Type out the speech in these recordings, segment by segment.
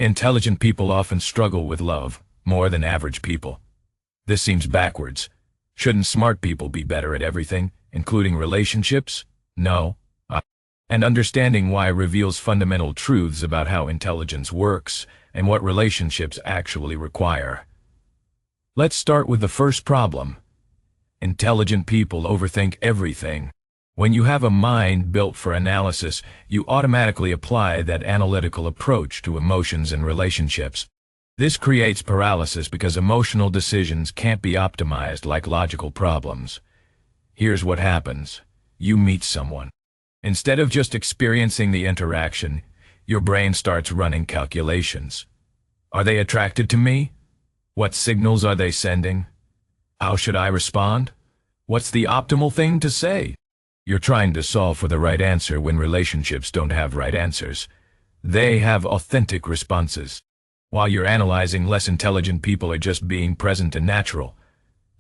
Intelligent people often struggle with love more than average people. This seems backwards. Shouldn't smart people be better at everything, including relationships? No. And understanding why reveals fundamental truths about how intelligence works and what relationships actually require. Let's start with the first problem. Intelligent people overthink everything. When you have a mind built for analysis, you automatically apply that analytical approach to emotions and relationships. This creates paralysis because emotional decisions can't be optimized like logical problems. Here's what happens. You meet someone. Instead of just experiencing the interaction, your brain starts running calculations. Are they attracted to me? What signals are they sending? How should I respond? What's the optimal thing to say? You're trying to solve for the right answer when relationships don't have right answers. They have authentic responses. While you're analyzing, less intelligent people are just being present and natural.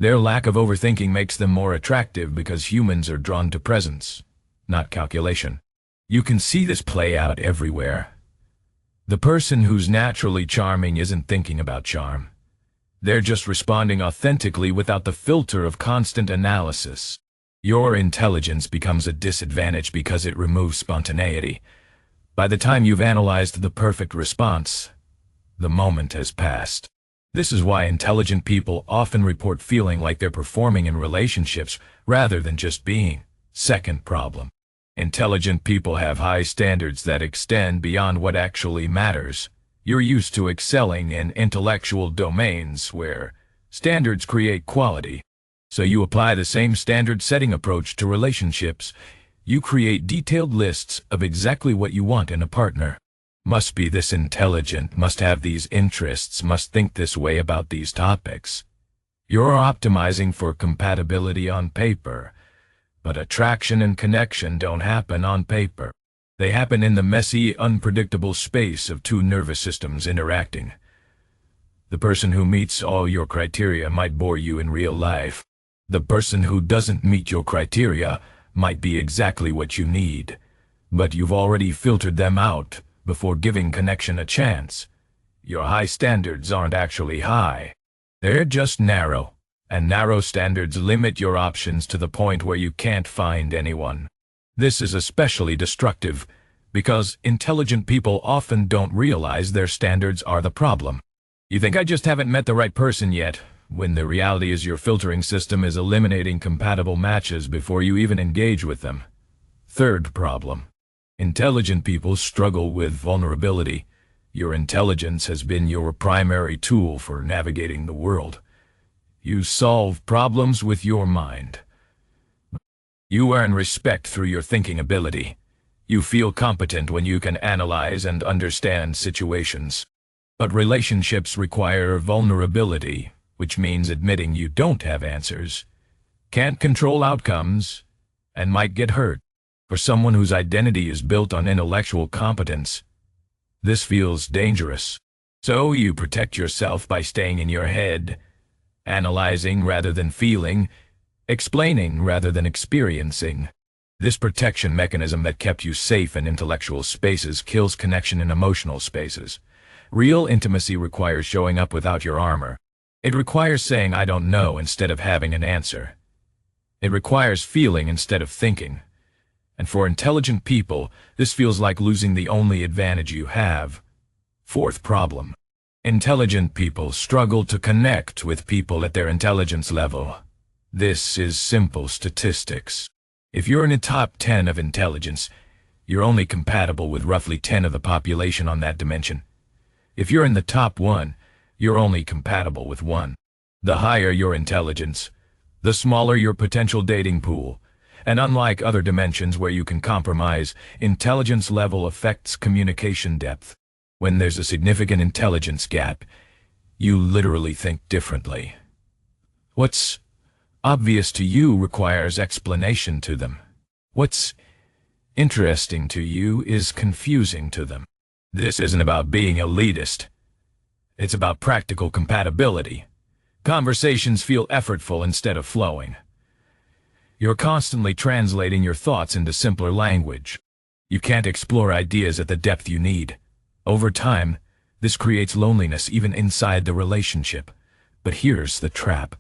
Their lack of overthinking makes them more attractive because humans are drawn to presence, not calculation. You can see this play out everywhere. The person who's naturally charming isn't thinking about charm. They're just responding authentically without the filter of constant analysis. Your intelligence becomes a disadvantage because it removes spontaneity. By the time you've analyzed the perfect response, the moment has passed. This is why intelligent people often report feeling like they're performing in relationships rather than just being. Second problem. Intelligent people have high standards that extend beyond what actually matters. You're used to excelling in intellectual domains where standards create quality. So you apply the same standard-setting approach to relationships. You create detailed lists of exactly what you want in a partner. Must be this intelligent, must have these interests, must think this way about these topics. You're optimizing for compatibility on paper, but attraction and connection don't happen on paper. They happen in the messy, unpredictable space of two nervous systems interacting. The person who meets all your criteria might bore you in real life. The person who doesn't meet your criteria might be exactly what you need, but you've already filtered them out before giving connection a chance. Your high standards aren't actually high. They're just narrow, and narrow standards limit your options to the point where you can't find anyone. This is especially destructive because intelligent people often don't realize their standards are the problem. You think, I just haven't met the right person yet, when the reality is your filtering system is eliminating compatible matches before you even engage with them. Third problem. Intelligent people struggle with vulnerability. Your intelligence has been your primary tool for navigating the world. You solve problems with your mind. You earn respect through your thinking ability. You feel competent when you can analyze and understand situations. But relationships require vulnerability, which means admitting you don't have answers, can't control outcomes, and might get hurt. For someone whose identity is built on intellectual competence, this feels dangerous. So you protect yourself by staying in your head, analyzing rather than feeling, explaining rather than experiencing. This protection mechanism that kept you safe in intellectual spaces kills connection in emotional spaces. Real intimacy requires showing up without your armor. It requires saying I don't know instead of having an answer. It requires feeling instead of thinking. And for intelligent people, this feels like losing the only advantage you have. Fourth problem. Intelligent people struggle to connect with people at their intelligence level. This is simple statistics. If you're in the top 10 of intelligence, you're only compatible with roughly 10 of the population on that dimension. If you're in the top 1, you're only compatible with 1. The higher your intelligence, the smaller your potential dating pool. And unlike other dimensions where you can compromise, intelligence level affects communication depth. When there's a significant intelligence gap, you literally think differently. What's obvious to you requires explanation to them. What's interesting to you is confusing to them. This isn't about being elitist. It's about practical compatibility. Conversations feel effortful instead of flowing. You're constantly translating your thoughts into simpler language. You can't explore ideas at the depth you need. Over time, This creates loneliness even inside the relationship. But here's the trap.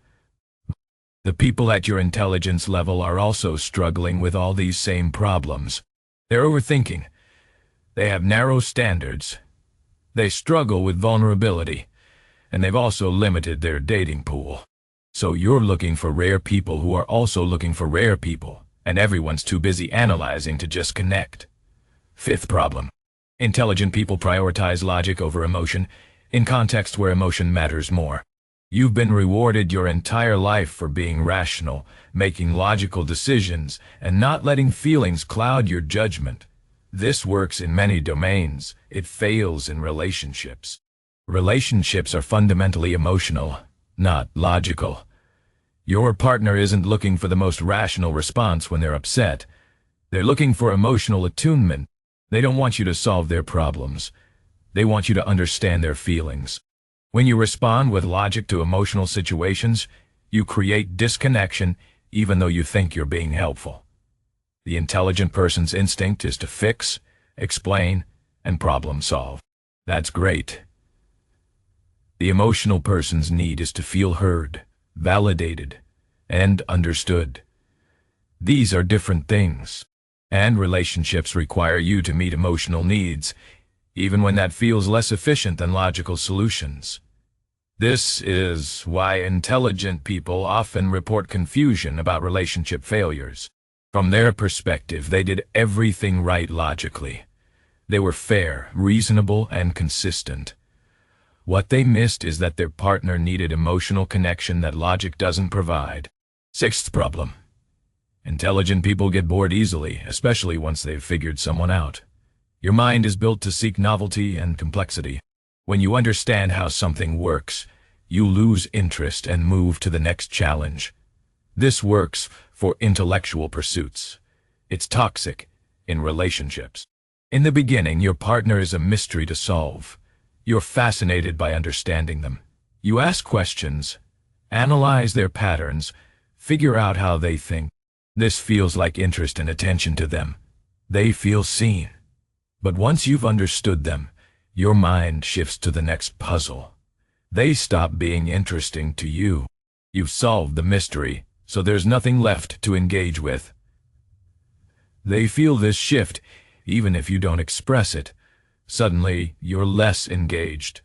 The people at your intelligence level are also struggling with all these same problems. They're overthinking. They have narrow standards. They struggle with vulnerability. And they've also limited their dating pool. So you're looking for rare people who are also looking for rare people, and everyone's too busy analyzing to just connect. Fifth problem. Intelligent people prioritize logic over emotion, in contexts where emotion matters more. You've been rewarded your entire life for being rational, making logical decisions, and not letting feelings cloud your judgment. This works in many domains. It fails in relationships. Relationships are fundamentally emotional, not logical. Your partner isn't looking for the most rational response when they're upset. They're looking for emotional attunement. They don't want you to solve their problems. They want you to understand their feelings. When you respond with logic to emotional situations, you create disconnection even though you think you're being helpful. The intelligent person's instinct is to fix, explain, and problem solve. That's great. The emotional person's need is to feel heard, validated, and understood. These are different things, and relationships require you to meet emotional needs, even when that feels less efficient than logical solutions. This is why intelligent people often report confusion about relationship failures. From their perspective, they did everything right logically. They were fair, reasonable, and consistent. What they missed is that their partner needed emotional connection that logic doesn't provide. Sixth problem. Intelligent people get bored easily, especially once they've figured someone out. Your mind is built to seek novelty and complexity. When you understand how something works, you lose interest and move to the next challenge. This works for intellectual pursuits. It's toxic in relationships. In the beginning, your partner is a mystery to solve. You're fascinated by understanding them. You ask questions, analyze their patterns, figure out how they think. This feels like interest and attention to them. They feel seen. But once you've understood them, your mind shifts to the next puzzle. They stop being interesting to you. You've solved the mystery, so there's nothing left to engage with. They feel this shift, even if you don't express it. Suddenly, you're less engaged,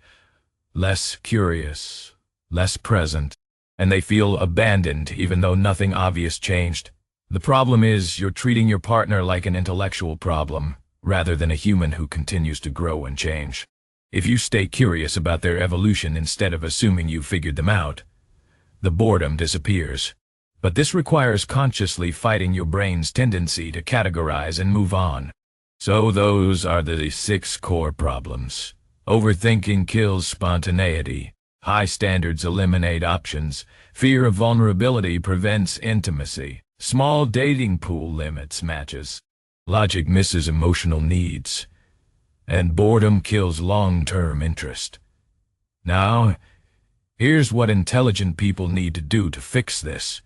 less curious, less present, and they feel abandoned even though nothing obvious changed. The problem is you're treating your partner like an intellectual problem, rather than a human who continues to grow and change. If you stay curious about their evolution instead of assuming you've figured them out, the boredom disappears. But this requires consciously fighting your brain's tendency to categorize and move on. So those are the 6 core problems. Overthinking kills spontaneity. High standards eliminate options. Fear of vulnerability prevents intimacy. Small dating pool limits matches. Logic misses emotional needs. And boredom kills long-term interest. Now, here's what intelligent people need to do to fix this.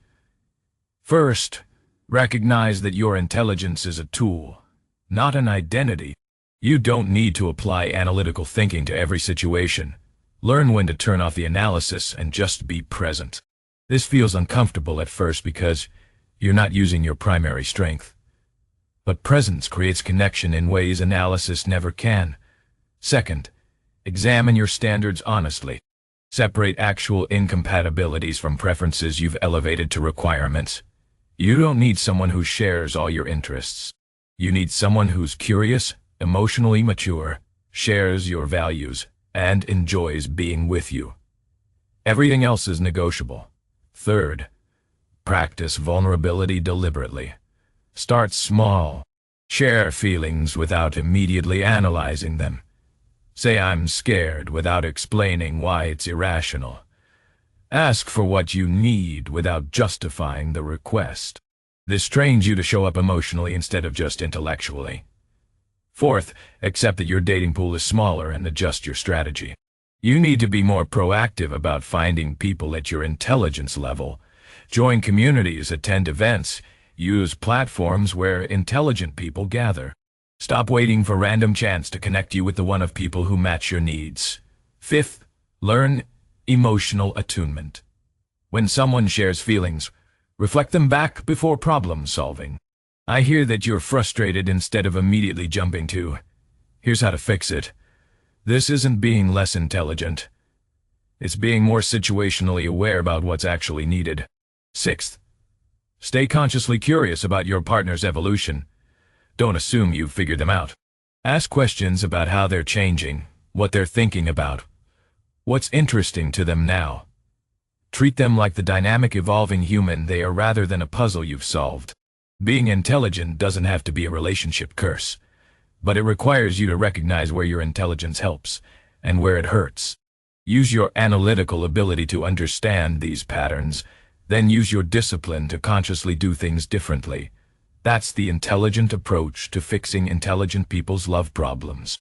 First, recognize that your intelligence is a tool, not an identity. You don't need to apply analytical thinking to every situation. Learn when to turn off the analysis and just be present. This feels uncomfortable at first because you're not using your primary strength. But presence creates connection in ways analysis never can. Second, examine your standards honestly. Separate actual incompatibilities from preferences you've elevated to requirements. You don't need someone who shares all your interests. You need someone who's curious, emotionally mature, shares your values, and enjoys being with you. Everything else is negotiable. Third, practice vulnerability deliberately. Start small. Share feelings without immediately analyzing them. Say I'm scared without explaining why it's irrational. Ask for what you need without justifying the request. This trains you to show up emotionally instead of just intellectually. Fourth, accept that your dating pool is smaller and adjust your strategy. You need to be more proactive about finding people at your intelligence level. Join communities, attend events, use platforms where intelligent people gather. Stop waiting for random chance to connect you with the one of people who match your needs. Fifth, learn emotional attunement. When someone shares feelings, reflect them back before problem solving. I hear that you're frustrated instead of immediately jumping to, here's how to fix it. This isn't being less intelligent. It's being more situationally aware about what's actually needed. Sixth, stay consciously curious about your partner's evolution. Don't assume you've figured them out. Ask questions about how they're changing, what they're thinking about, what's interesting to them now. Treat them like the dynamic, evolving human they are rather than a puzzle you've solved. Being intelligent doesn't have to be a relationship curse, but it requires you to recognize where your intelligence helps and where it hurts. Use your analytical ability to understand these patterns, then use your discipline to consciously do things differently. That's the intelligent approach to fixing intelligent people's love problems.